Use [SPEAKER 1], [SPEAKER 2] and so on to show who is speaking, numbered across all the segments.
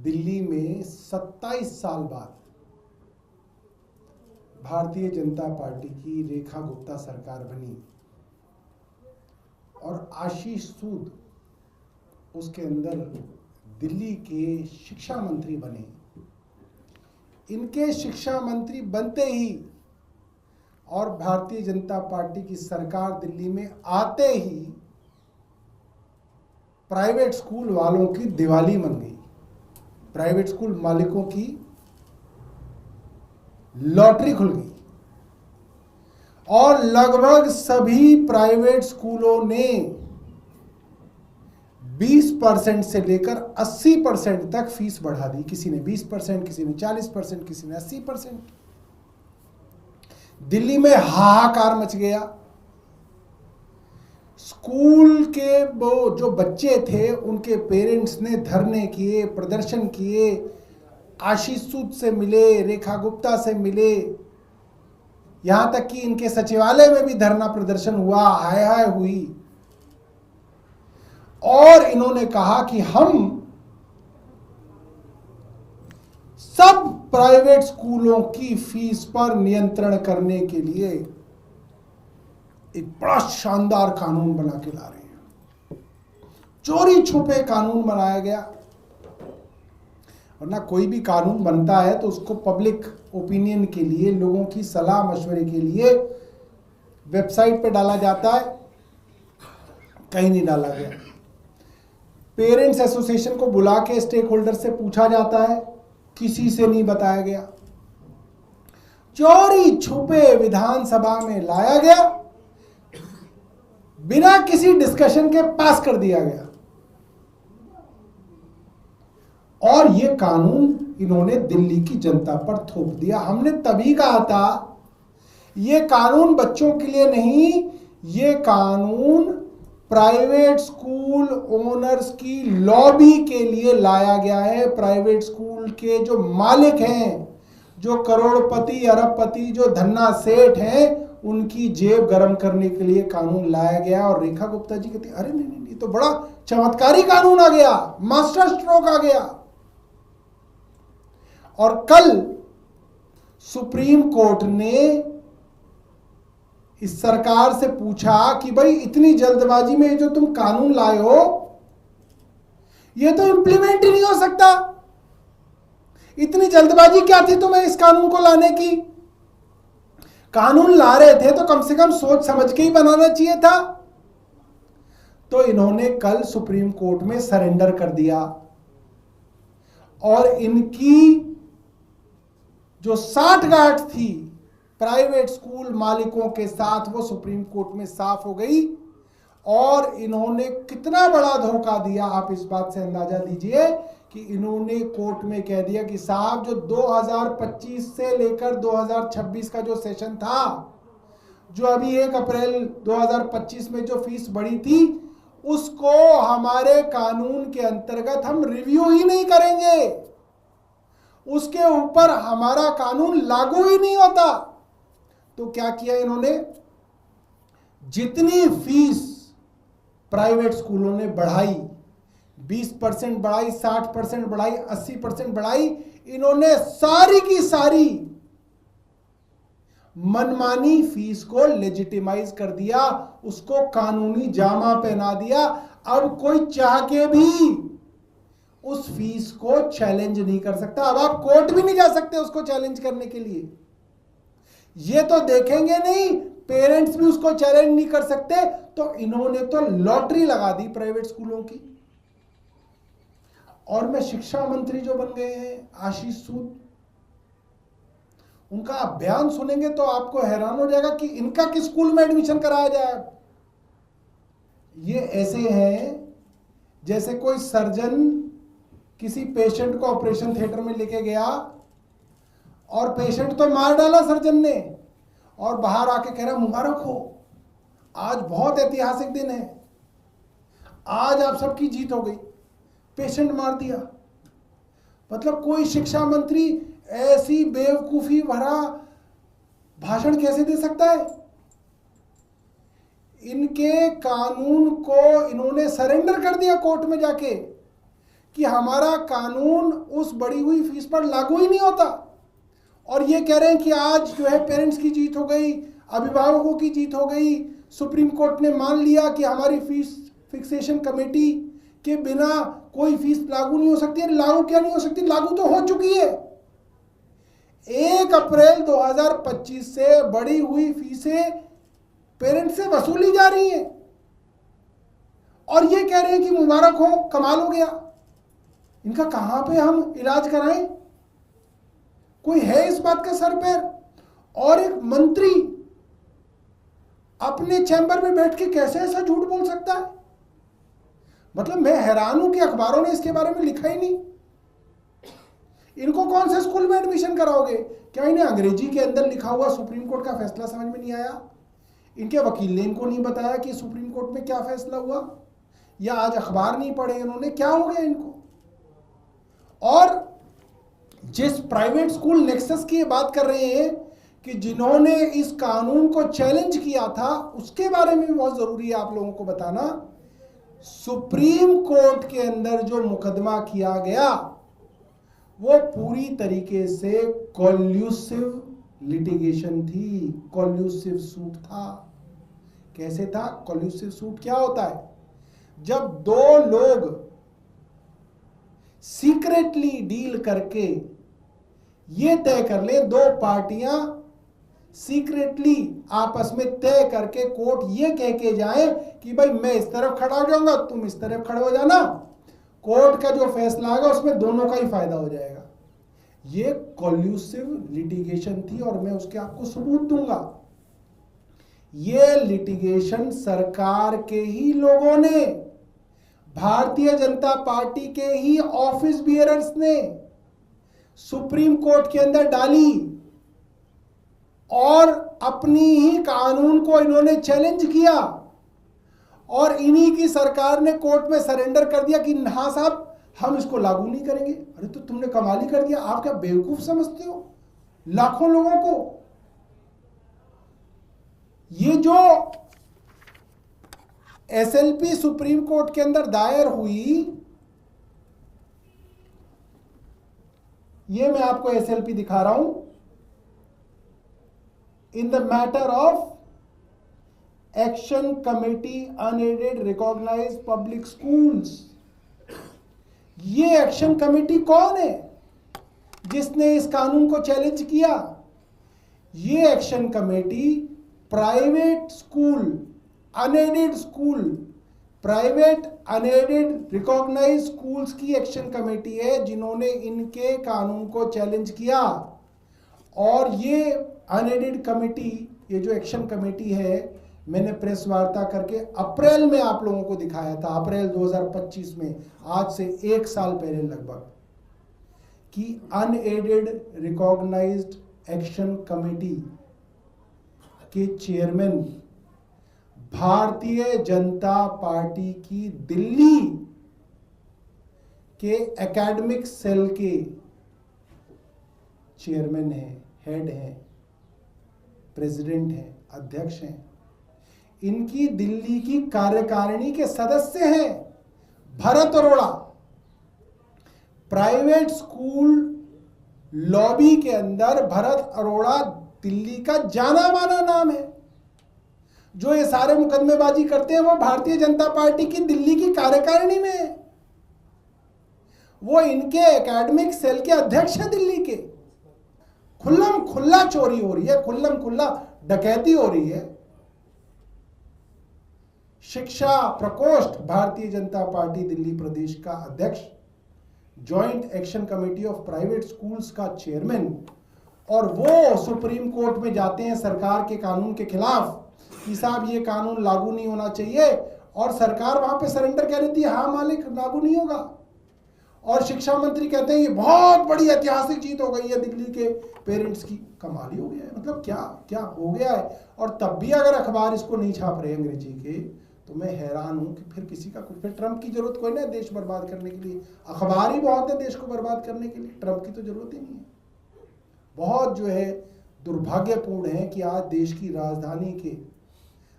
[SPEAKER 1] दिल्ली में 27 साल बाद भारतीय जनता पार्टी की रेखा गुप्ता सरकार बनी और आशीष सूद उसके अंदर दिल्ली के शिक्षा मंत्री बने। इनके शिक्षा मंत्री बनते ही और भारतीय जनता पार्टी की सरकार दिल्ली में आते ही प्राइवेट स्कूल वालों की दिवाली मन गई। प्राइवेट स्कूल मालिकों की लॉटरी खुल गई और लगभग सभी प्राइवेट स्कूलों ने 20% से लेकर 80% तक फीस बढ़ा दी। किसी ने 20%, किसी ने 40%, किसी ने 80%। दिल्ली में हाहाकार मच गया। स्कूल के वो जो बच्चे थे उनके पेरेंट्स ने धरने किए, प्रदर्शन किए, आशीष सूद से मिले, रेखा गुप्ता से मिले, यहां तक कि इनके सचिवालय में भी धरना प्रदर्शन हुआ, हाय हाय हुई। और इन्होंने कहा कि हम सब प्राइवेट स्कूलों की फीस पर नियंत्रण करने के लिए एक बड़ा शानदार कानून बना के ला रहे हैं। चोरी छुपे कानून बनाया गया। वरना कोई भी कानून बनता है तो उसको पब्लिक ओपिनियन के लिए, लोगों की सलाह मशवरे के लिए वेबसाइट पे डाला जाता है, कहीं नहीं डाला गया। पेरेंट्स एसोसिएशन को बुला के स्टेक होल्डर से पूछा जाता है, किसी से नहीं बताया गया। चोरी छुपे विधानसभा में लाया गया, बिना किसी डिस्कशन के पास कर दिया गया। और यह कानून इन्होंने दिल्ली की जनता पर थोप दिया। हमने तभी कहा था यह कानून बच्चों के लिए नहीं, यह कानून प्राइवेट स्कूल ओनर्स की लॉबी के लिए लाया गया है। प्राइवेट स्कूल के जो मालिक हैं, जो करोड़पति अरबपति, जो धन्ना सेठ हैं, उनकी जेब गर्म करने के लिए कानून लाया गया। और रेखा गुप्ता जी कहती अरे नहीं नहीं, तो बड़ा चमत्कारी कानून आ गया, मास्टर स्ट्रोक आ गया। और कल सुप्रीम कोर्ट ने इस सरकार से पूछा कि भाई इतनी जल्दबाजी में जो तुम कानून लाए हो, ये तो इंप्लीमेंट ही नहीं हो सकता। इतनी जल्दबाजी क्या थी तुम्हें इस कानून को लाने की? कानून ला रहे थे तो कम से कम सोच समझ के ही बनाना चाहिए था। तो इन्होंने कल सुप्रीम कोर्ट में सरेंडर कर दिया और इनकी जो साठगांठ थी प्राइवेट स्कूल मालिकों के साथ, वो सुप्रीम कोर्ट में साफ हो गई। और इन्होंने कितना बड़ा धोखा दिया, आप इस बात से अंदाजा लीजिए कि इन्होंने कोर्ट में कह दिया कि साहब जो 2025 से लेकर 2026 का जो सेशन था, जो अभी 1 अप्रैल 2025 में जो फीस बढ़ी थी, उसको हमारे कानून के अंतर्गत हम रिव्यू ही नहीं करेंगे, उसके ऊपर हमारा कानून लागू ही नहीं होता। तो क्या किया इन्होंने? जितनी फीस प्राइवेट स्कूलों ने बढ़ाई, 20% बढ़ाई, 60% बढ़ाई, 80% बढ़ाई, इन्होंने सारी की सारी मनमानी फीस को लेजिटिमाइज कर दिया, उसको कानूनी जामा पहना दिया। अब कोई चाह के भी उस फीस को चैलेंज नहीं कर सकता। अब आप कोर्ट भी नहीं जा सकते उसको चैलेंज करने के लिए। ये तो देखेंगे नहीं, पेरेंट्स भी उसको चैलेंज नहीं कर सकते। तो इन्होंने तो लॉटरी लगा दी प्राइवेट स्कूलों की। और मैं शिक्षा मंत्री जो बन गए हैं आशीष सूद, उनका बयान सुनेंगे तो आपको हैरान हो जाएगा कि इनका किस स्कूल में एडमिशन कराया जाए। ये ऐसे हैं जैसे कोई सर्जन किसी पेशेंट को ऑपरेशन थिएटर में लेके गया और पेशेंट तो मार डाला सर्जन ने, और बाहर आके कह रहा मुबारक हो, आज बहुत ऐतिहासिक दिन है, आज आप सबकी जीत हो गई, पेशेंट मार दिया। मतलब कोई शिक्षा मंत्री ऐसी बेवकूफी भरा भाषण कैसे दे सकता है? इनके कानून को इन्होंने सरेंडर कर दिया कोर्ट में जाके कि हमारा कानून उस बढ़ी हुई फीस पर लागू ही नहीं होता, और ये कह रहे हैं कि आज जो है पेरेंट्स की जीत हो गई, अभिभावकों की जीत हो गई, सुप्रीम कोर्ट ने मान लिया कि हमारी फीस फिक्सेशन कमेटी के बिना कोई फीस लागू नहीं हो सकती है। लागू क्या नहीं हो सकती, लागू तो हो चुकी है। 1 अप्रैल 2025 से बढ़ी हुई फीसें पेरेंट्स से वसूली जा रही हैं, और ये कह रहे हैं कि मुबारक हो, कमाल हो गया। इनका कहां पे हम इलाज कराएं? कोई है इस बात का सर पैर? और एक मंत्री अपने चैम्बर में बैठ के कैसे ऐसा झूठ बोल सकता है? मतलब मैं हैरान हूं कि अखबारों ने इसके बारे में लिखा ही नहीं। इनको कौन से स्कूल में एडमिशन कराओगे? क्या इन्हें अंग्रेजी के अंदर लिखा हुआ सुप्रीम कोर्ट का फैसला समझ में नहीं आया? इनके वकील ने इनको नहीं बताया कि सुप्रीम कोर्ट में क्या फैसला हुआ? या आज अखबार नहीं पढ़े इन्होंने? क्या हो गया इनको? और जिस प्राइवेट स्कूल नेक्सस की बात कर रहे हैं कि जिन्होंने इस कानून को चैलेंज किया था, उसके बारे में भी बहुत जरूरी है आप लोगों को बताना। सुप्रीम कोर्ट के अंदर जो मुकदमा किया गया वो पूरी तरीके से कॉल्यूसिव लिटिगेशन थी, कॉल्यूसिव सूट था। कैसे था कॉल्यूसिव सूट? क्या होता है? जब 2 लोग सीक्रेटली डील करके ये तय कर ले, 2 पार्टियां सीक्रेटली आपस में तय करके कोर्ट ये कह के जाए कि भाई मैं इस तरफ खड़ा हो जाऊंगा, तुम इस तरफ खड़े हो जाना, कोर्ट का जो फैसला आएगा उसमें दोनों का ही फायदा हो जाएगा। ये कॉल्यूसिव लिटिगेशन थी, और मैं उसके आपको सबूत दूंगा। ये लिटिगेशन सरकार के ही लोगों ने, भारतीय जनता पार्टी के ही ऑफिस बियरर्स ने सुप्रीम कोर्ट के अंदर डाली, और अपनी ही कानून को इन्होंने चैलेंज किया, और इन्हीं की सरकार ने कोर्ट में सरेंडर कर दिया कि हाँ साहब हम इसको लागू नहीं करेंगे। अरे तो तुमने कमाल ही कर दिया। आप क्या बेवकूफ समझते हो लाखों लोगों को? ये जो एसएलपी सुप्रीम कोर्ट के अंदर दायर हुई, ये मैं आपको एसएलपी दिखा रहा हूं। In the matter of action committee unaided recognised public schools. ये एक्शन कमेटी कौन है जिसने इस कानून को चैलेंज किया? ये action committee private school, unaided school, private unaided recognised schools की एक्शन कमेटी है जिन्होंने इनके कानून को चैलेंज किया। और ये अनएडेड कमेटी, ये जो एक्शन कमेटी है, मैंने प्रेस वार्ता करके अप्रैल में आप लोगों को दिखाया था, अप्रैल 2025 में, आज से 1 साल पहले लगभग, कि अनएडेड रिकॉग्नाइज्ड एक्शन कमेटी के चेयरमैन भारतीय जनता पार्टी की दिल्ली के एकेडमिक सेल के चेयरमैन हैं, हेड हैं, प्रेसिडेंट हैं, अध्यक्ष हैं। इनकी दिल्ली की कार्यकारिणी के सदस्य हैं Bharat Arora. Private school lobby के अंदर भरत अरोड़ा दिल्ली का जाना माना नाम है। जो ये सारे मुकदमेबाजी करते हैं वो भारतीय जनता पार्टी की दिल्ली की कार्यकारिणी में है। वो इनके एकेडमिक सेल के अध्यक्ष हैं दिल्ली के। खुल्लम खुल्ला चोरी हो रही है, खुल्लम खुल्ला डकैती हो रही है। शिक्षा प्रकोष्ठ भारतीय जनता पार्टी दिल्ली प्रदेश का अध्यक्ष, joint action committee of private schools का चेयरमैन, और वो सुप्रीम कोर्ट में जाते हैं सरकार के कानून के खिलाफ कि साहब ये कानून लागू नहीं होना चाहिए, और सरकार वहां पे सरेंडर कह देती है हाँ मालिक लागू नहीं होगा। और शिक्षा मंत्री कहते हैं ये बहुत बड़ी ऐतिहासिक जीत हो गई है दिल्ली के पेरेंट्स की। कमाल ही हो गया है, मतलब क्या क्या हो गया है। और तब भी अगर अखबार इसको नहीं छाप रहे अंग्रेजी के, तो मैं हैरान हूं कि फिर किसी का कुछ, फिर ट्रंप की जरूरत कोई ना देश बर्बाद करने के लिए। अखबार ही बहुत है देश को बर्बाद करने के लिए, ट्रंप की तो जरूरत ही नहीं है। बहुत जो है दुर्भाग्यपूर्ण है कि आज देश की राजधानी के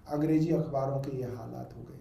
[SPEAKER 1] अंग्रेजी अखबारों के ये हालात हो गए।